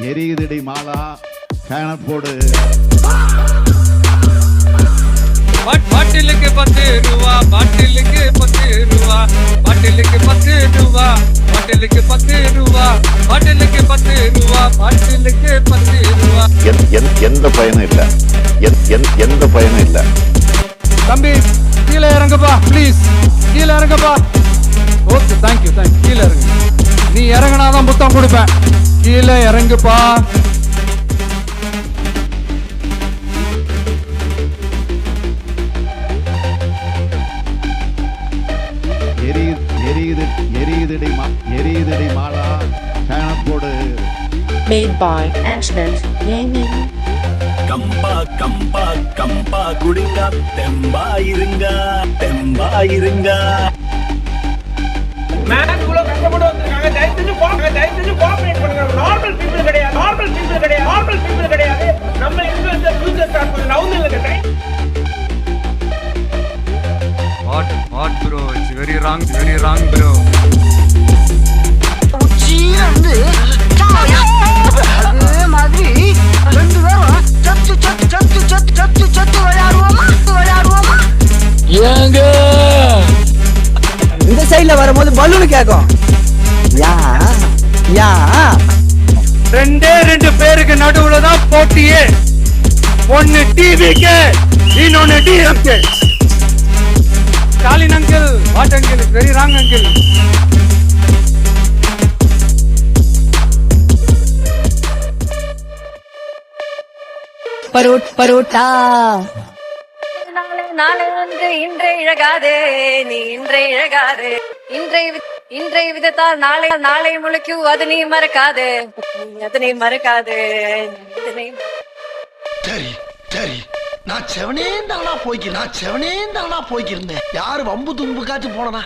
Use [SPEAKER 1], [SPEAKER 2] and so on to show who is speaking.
[SPEAKER 1] எரியுதடி மாலா ஃபேன போடு.
[SPEAKER 2] பாட்டிலுக்கு 10 ரூபா, பாட்டிலுக்கு 10 ரூபா, பாட்டிலுக்கு 10 ரூபா, பாட்டிலுக்கு 10 ரூபா, பாட்டிலுக்கு 10 ரூபா, பாட்டிலுக்கு 10 ரூபா.
[SPEAKER 1] எந்த பயனும் இல்ல, எந்த பயனும் இல்ல.
[SPEAKER 3] தம்பி கீழே இறங்குப்பா, ப்ளீஸ் கீழே இறங்குப்பா. ஓகே, தேங்க்யூ கீழே இறங்கு. நீ இறங்கினாதான் புத்தகம் கொடுப்பேன். கீழே இறங்குப்பா.
[SPEAKER 1] எரியுதடி மாலா ஃபேன போடு.
[SPEAKER 4] Made by Accident Gaming.
[SPEAKER 5] கம்பா கம்பா கம்பா குடிங்க, தெம்பா இருங்க, தெம்பா இருங்க.
[SPEAKER 6] மேன் இவ்வளவு கஷ்டப்பட்டு வந்திருக்காங்க. தயவு செஞ்சு கோஆபரேட் பண்ணுங்க. நார்மல் பீப்புள் கிடையாது. நம்ம இன்ஃப்ளூயன்சர் ஃபியூச்சர் ஸ்டார்ட் பண்ண நவுந்துங்க.
[SPEAKER 2] What bro, it's very wrong bro.
[SPEAKER 7] உச்சியிலிருந்து அதே மாதிரி 2 பேரும் சத்து விளையாடுவோமா.
[SPEAKER 3] ஏங்க
[SPEAKER 8] இந்த சைடுல வரும்போது பலூன் கேக்கும். யா
[SPEAKER 2] 2 பேருக்கு நடுவுல தான் போட்டியே. ஒன்னு டிவிக்கு, இன்னொன்னு DMK. Stalin uncle, what uncle, it's very wrong uncle.
[SPEAKER 8] Parotta
[SPEAKER 4] நாளை ஒன்று இன்றை இழகாதே, நீ இன்றை இழகாதே. இன்றை விதத்தால் நாளை முளைக்கும், அது நீ மறக்காதே.
[SPEAKER 7] சரி நான் செவனே தானா போய்க்கிறேன். யாரு வம்பு தும்பு காச்சு போனா